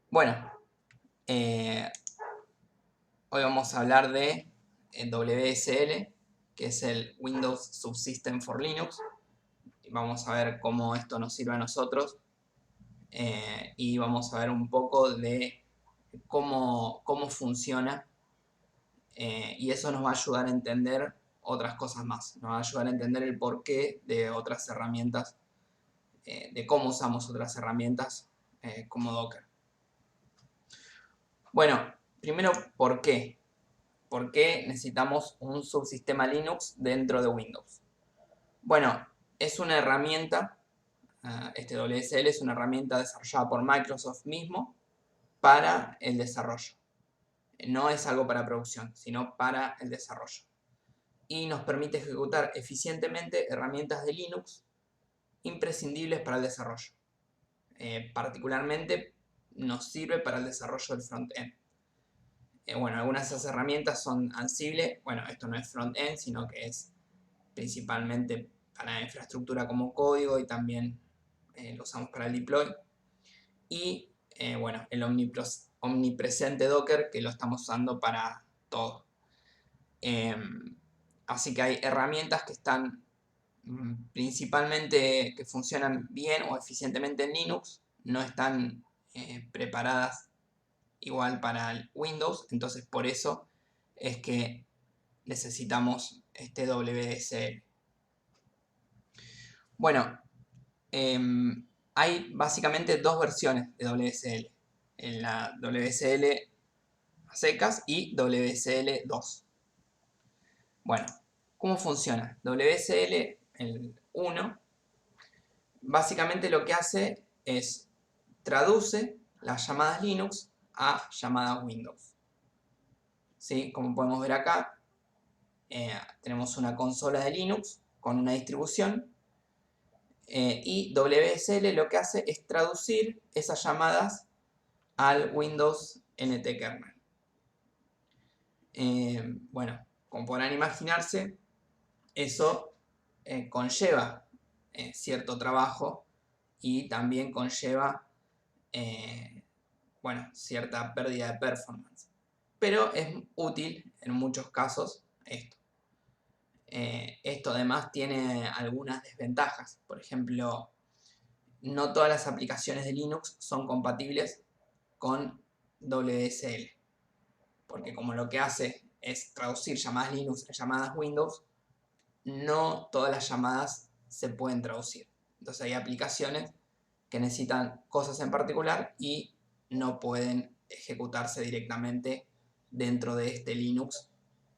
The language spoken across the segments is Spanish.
Bueno, eh, hoy vamos a hablar de WSL, que es el Windows Subsystem for Linux. Vamos a ver cómo esto nos sirve a nosotros y vamos a ver un poco de cómo funciona y eso nos va a ayudar a entender otras cosas más. Nos va a ayudar a entender el porqué de otras herramientas, de cómo usamos otras herramientas como Docker. Bueno, primero, ¿por qué? ¿Por qué necesitamos un subsistema Linux dentro de Windows? Bueno, es una herramienta, este WSL es una herramienta desarrollada por Microsoft mismo para el desarrollo. No es algo para producción, sino para el desarrollo. Y nos permite ejecutar eficientemente herramientas de Linux imprescindibles para el desarrollo. Particularmente nos sirve para el desarrollo del frontend. Bueno, algunas de esas herramientas son Ansible. Bueno, esto no es frontend, sino que es principalmente para infraestructura como código y también lo usamos para el deploy. Y bueno, el omnipresente Docker, que lo estamos usando para todo. Así que hay herramientas que están principalmente, que funcionan bien o eficientemente en Linux, no están preparadas igual para el Windows, entonces por eso es que necesitamos este WSL. Bueno, hay básicamente dos versiones de WSL. En la WSL a secas y WSL 2. Bueno, ¿cómo funciona? WSL el 1 básicamente lo que hace es traduce las llamadas Linux a llamadas Windows. ¿Sí? Como podemos ver acá, tenemos una consola de Linux con una distribución y WSL lo que hace es traducir esas llamadas al Windows NT kernel. Bueno, como podrán imaginarse, eso conlleva cierto trabajo y también conlleva bueno, cierta pérdida de performance. Pero es útil en muchos casos esto. Esto además tiene algunas desventajas. Por ejemplo, no todas las aplicaciones de Linux son compatibles con WSL. Porque como lo que hace es traducir llamadas Linux a llamadas Windows, no todas las llamadas se pueden traducir. Entonces hay aplicaciones que necesitan cosas en particular y no pueden ejecutarse directamente dentro de este Linux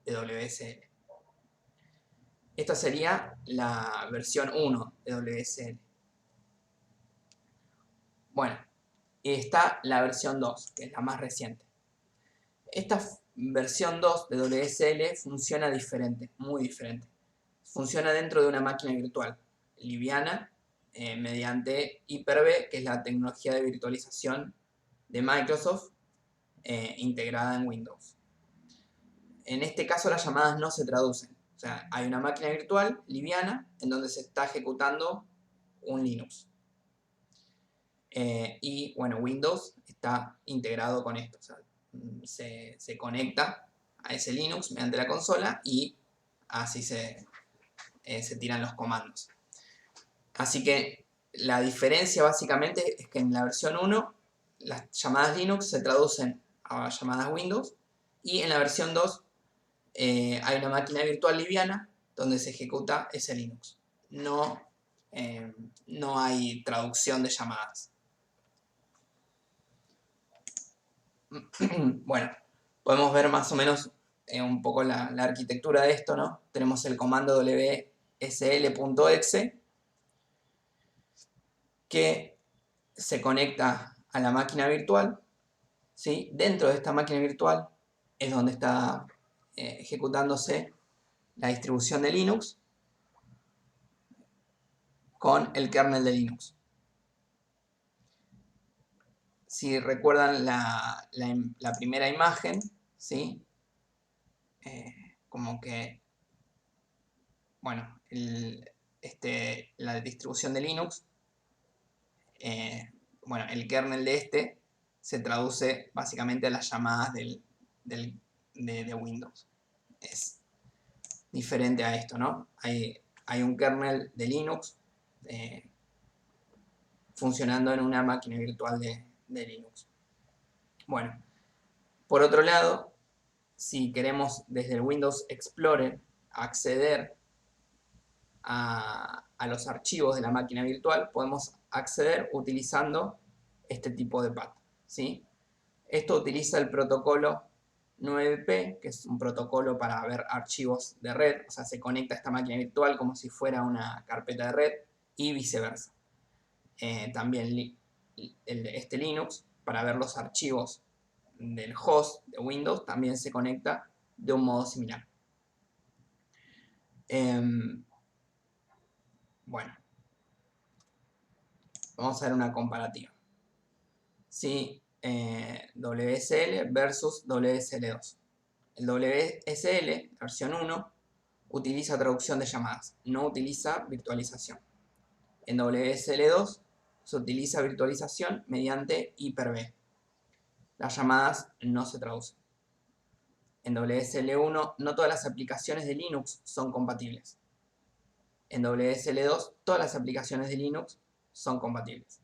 de WSL. Esta sería la versión 1 de WSL. Bueno, está la versión 2, que es la más reciente. Esta versión 2 de WSL funciona diferente, muy diferente. Funciona dentro de una máquina virtual liviana mediante Hyper-V, que es la tecnología de virtualización de Microsoft integrada en Windows. En este caso las llamadas no se traducen. O sea, hay una máquina virtual liviana en donde se está ejecutando un Linux. Y bueno, Windows está integrado con esto. O sea, se conecta a ese Linux mediante la consola y así se tiran los comandos. Así que la diferencia básicamente es que en la versión 1 las llamadas Linux se traducen a llamadas Windows y en la versión 2 hay una máquina virtual liviana donde se ejecuta ese Linux. No hay traducción de llamadas. Bueno, podemos ver más o menos un poco la arquitectura de esto, ¿no? Tenemos el comando wsl.exe que se conecta a la máquina virtual, ¿sí? Dentro de esta máquina virtual es donde está ejecutándose la distribución de Linux con el kernel de Linux. Si recuerdan la primera imagen, ¿sí? Como que, bueno, la distribución de Linux, bueno, el kernel de este se traduce básicamente a las llamadas de Windows. Es diferente a esto, ¿no? Hay un kernel de Linux funcionando en una máquina virtual de Linux. Bueno, por otro lado, si queremos desde el Windows Explorer acceder a los archivos de la máquina virtual, podemos acceder utilizando este tipo de path, ¿sí? Esto utiliza el protocolo 9P, que es un protocolo para ver archivos de red, o sea, se conecta a esta máquina virtual como si fuera una carpeta de red y viceversa. También este Linux, para ver los archivos del host de Windows, también se conecta de un modo similar. Bueno, vamos a ver una comparativa. Sí, WSL versus WSL2. El WSL, versión 1, utiliza traducción de llamadas, no utiliza virtualización. En WSL2 se utiliza virtualización mediante Hyper-V. Las llamadas no se traducen. En WSL1 no todas las aplicaciones de Linux son compatibles. En WSL2 todas las aplicaciones de Linux son compatibles.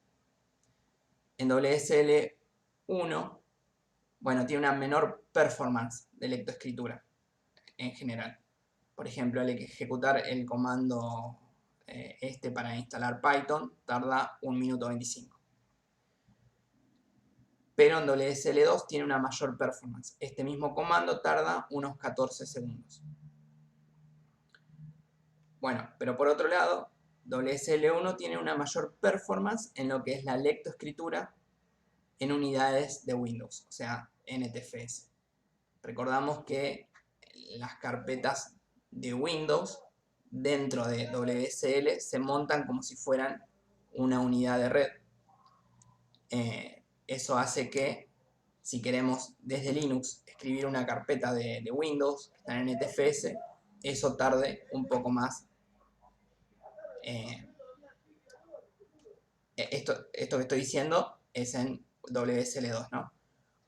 En WSL1, bueno, tiene una menor performance de lectoescritura en general. Por ejemplo, al ejecutar el comando para instalar Python tarda 1 minuto 25. Pero en WSL2 tiene una mayor performance. Este mismo comando tarda unos 14 segundos. Bueno, pero por otro lado, WSL1 tiene una mayor performance en lo que es la lectoescritura en unidades de Windows, o sea, NTFS. Recordamos que las carpetas de Windows dentro de WSL se montan como si fueran una unidad de red. Eso hace que si queremos desde Linux escribir una carpeta de Windows que está en NTFS, eso tarde un poco más. Esto que estoy diciendo es en WSL2, ¿no?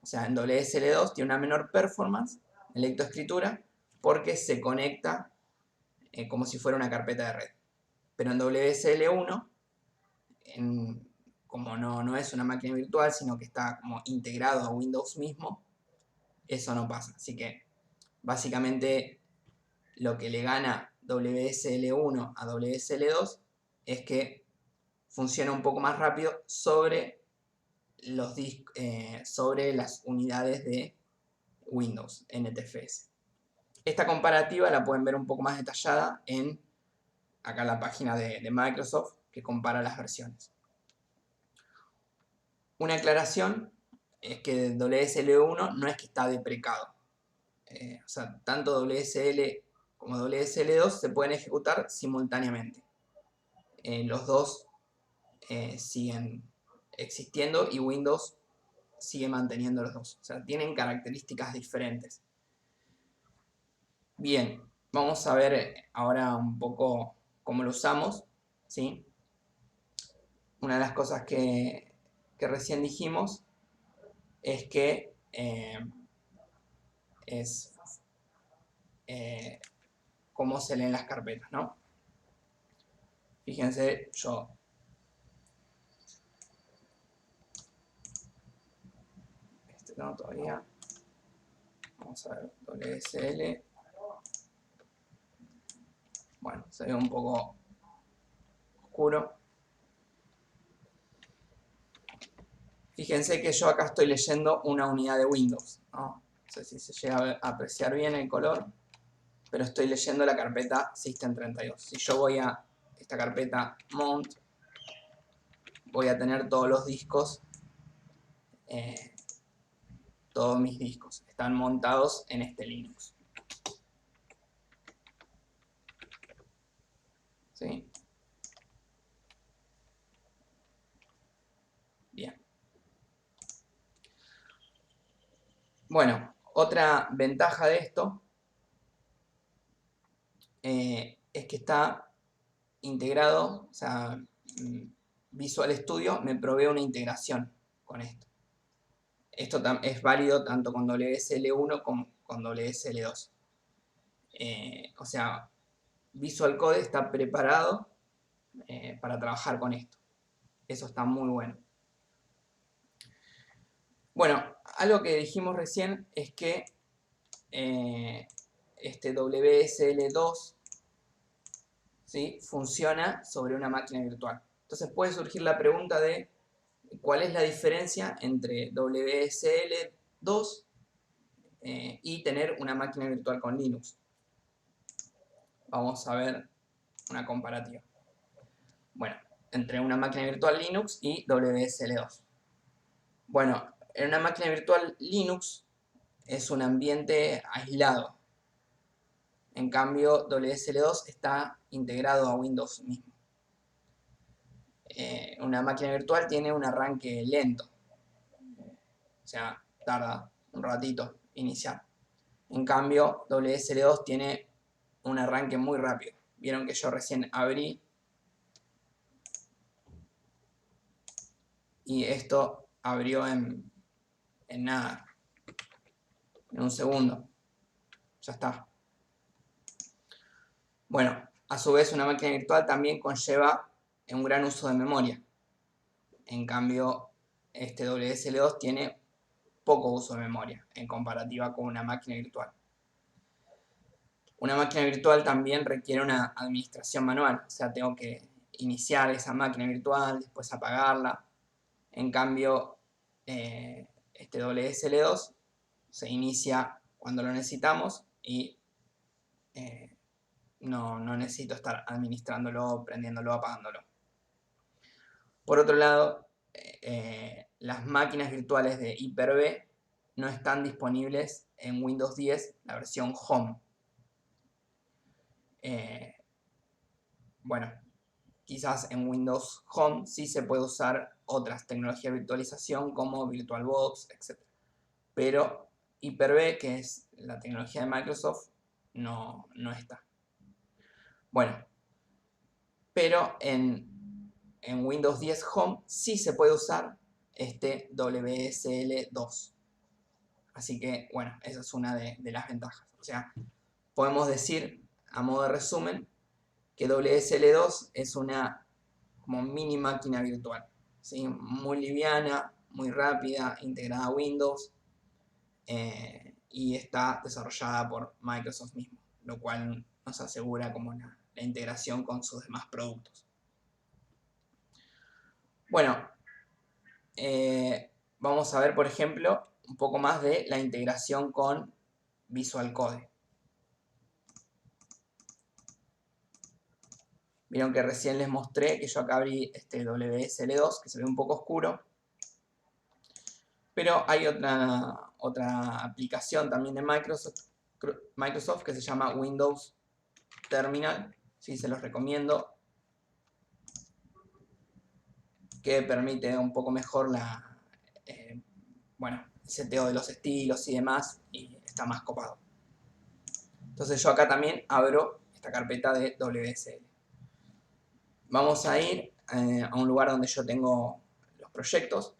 O sea, en WSL2 tiene una menor performance en lectoescritura porque se conecta como si fuera una carpeta de red. Pero en WSL1, como no es una máquina virtual, sino que está como integrado a Windows mismo, eso no pasa. Así que básicamente lo que le gana WSL1 a WSL2 es que funciona un poco más rápido sobre las unidades de Windows NTFS. Esta comparativa la pueden ver un poco más detallada en acá la página de Microsoft que compara las versiones. Una aclaración es que WSL1 no es que está deprecado. O sea, tanto WSL como WSL2 se pueden ejecutar simultáneamente. Los dos siguen existiendo y Windows sigue manteniendo los dos. O sea, tienen características diferentes. Bien, vamos a ver ahora un poco cómo lo usamos, ¿sí? Una de las cosas que recién dijimos es que cómo se leen las carpetas, ¿no? Fíjense, no, todavía. Vamos a ver, WSL. Bueno, se ve un poco oscuro. Fíjense que yo acá estoy leyendo una unidad de Windows, ¿no? No sé si se llega a apreciar bien el color, pero estoy leyendo la carpeta System32. Si yo voy a esta carpeta Mount, voy a tener todos los discos, todos mis discos están montados en este Linux. ¿Sí? Bien. Bueno, otra ventaja de esto es que está integrado, o sea, Visual Studio me provee una integración con esto. Esto es válido tanto con WSL1 como con WSL2. O sea, Visual Code está preparado para trabajar con esto. Eso está muy bueno. Bueno, algo que dijimos recién es que este WSL2, ¿sí?, funciona sobre una máquina virtual. Entonces puede surgir la pregunta de cuál es la diferencia entre WSL2 y tener una máquina virtual con Linux. Vamos a ver una comparativa. Bueno, entre una máquina virtual Linux y WSL2. Bueno, en una máquina virtual Linux es un ambiente aislado. En cambio, WSL2 está integrado a Windows mismo. Una máquina virtual tiene un arranque lento. O sea, tarda un ratito iniciar. En cambio, WSL2 tiene un arranque muy rápido. Vieron que yo recién abrí y esto abrió en nada, en un segundo. Ya está. Bueno, a su vez una máquina virtual también conlleva un gran uso de memoria. En cambio, este WSL2 tiene poco uso de memoria en comparativa con una máquina virtual. Una máquina virtual también requiere una administración manual, o sea, tengo que iniciar esa máquina virtual, después apagarla. En cambio, este WSL2 se inicia cuando lo necesitamos y no necesito estar administrándolo, prendiéndolo, apagándolo. Por otro lado, las máquinas virtuales de Hyper-V no están disponibles en Windows 10, la versión Home. Bueno, quizás en Windows Home sí se puede usar otras tecnologías de virtualización como VirtualBox, etc. Pero Hyper-V, que es la tecnología de Microsoft, no está. Bueno, pero en Windows 10 Home sí se puede usar este WSL2. Así que, bueno, esa es una de las ventajas. O sea, podemos decir, a modo de resumen, que WSL2 es una como mini máquina virtual, ¿sí? Muy liviana, muy rápida, integrada a Windows y está desarrollada por Microsoft mismo, lo cual nos asegura como la integración con sus demás productos. Bueno, vamos a ver, por ejemplo, un poco más de la integración con Visual Code. Vieron que recién les mostré que yo acá abrí este WSL2, que se ve un poco oscuro. Pero hay otra aplicación también de Microsoft que se llama Windows Terminal. Sí, se los recomiendo. Que permite un poco mejor el seteo de los estilos y demás. Y está más copado. Entonces yo acá también abro esta carpeta de WSL. Vamos a ir a un lugar donde yo tengo los proyectos.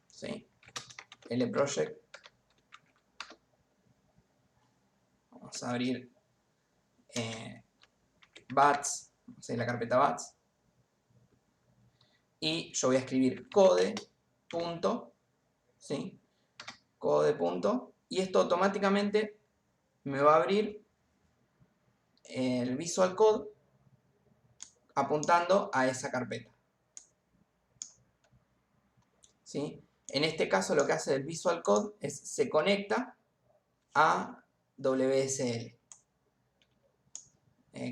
¿Sí? LProject. Vamos a abrir BATS, vamos a ir a la carpeta BATS. Y yo voy a escribir code. ¿Sí? Code. Y esto automáticamente me va a abrir el Visual Code apuntando a esa carpeta. ¿Sí? En este caso lo que hace el Visual Code es se conecta a WSL.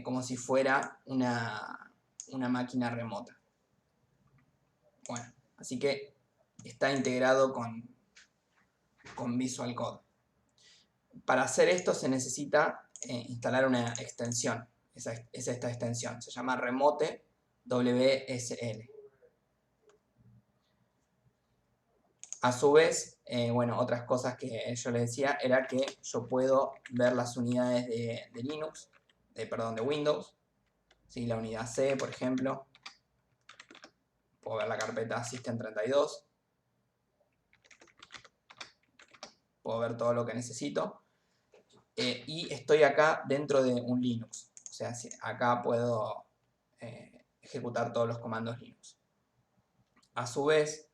Como si fuera una máquina remota. Bueno, así que está integrado con Visual Code. Para hacer esto se necesita instalar una extensión. Es esta extensión. Se llama Remote WSL. A su vez, otras cosas que yo les decía era que yo puedo ver las unidades de Linux, de Windows. ¿Sí? La unidad C, por ejemplo. puedo ver la carpeta System32. Puedo ver todo lo que necesito. Y estoy acá dentro de un Linux. O sea, acá puedo ejecutar todos los comandos Linux. A su vez,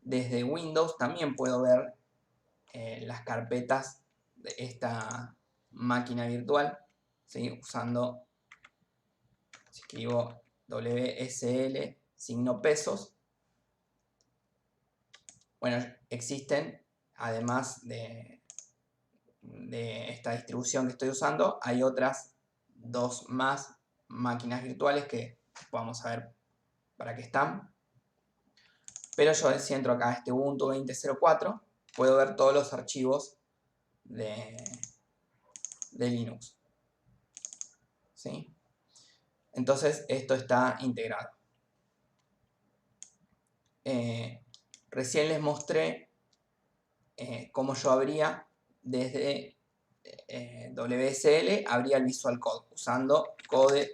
desde Windows también puedo ver las carpetas de esta máquina virtual, ¿sí? Usando, si escribo WSL signo pesos, bueno, existen, además de esta distribución que estoy usando, hay otras 2 más máquinas virtuales que vamos a ver para qué están. Pero yo, si entro acá a este Ubuntu 20.04, puedo ver todos los archivos de Linux. ¿Sí? Entonces esto está integrado. Recién les mostré cómo yo abría desde WSL, abría el Visual Code usando code.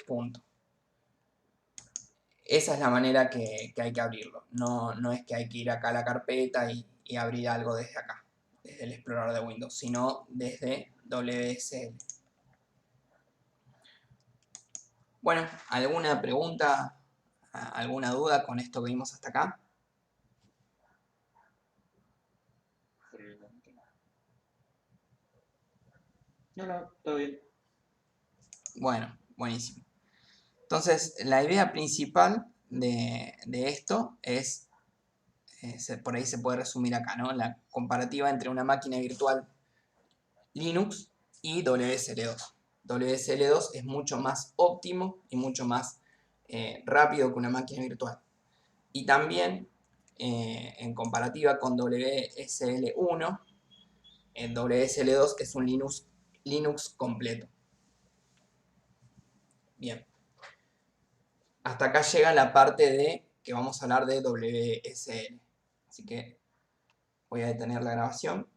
Esa es la manera que hay que abrirlo. No es que hay que ir acá a la carpeta y abrir algo desde acá, desde el explorador de Windows, sino desde WSL. Bueno, ¿alguna pregunta, alguna duda con esto que vimos hasta acá? No, todo bien. Bueno, buenísimo. Entonces, la idea principal de esto es, por ahí se puede resumir acá, ¿no? La comparativa entre una máquina virtual Linux y WSL2. WSL2 es mucho más óptimo y mucho más rápido que una máquina virtual. Y también, en comparativa con WSL1, el WSL2 es un Linux completo. Bien. Hasta acá llega la parte de que vamos a hablar de WSL. Así que voy a detener la grabación.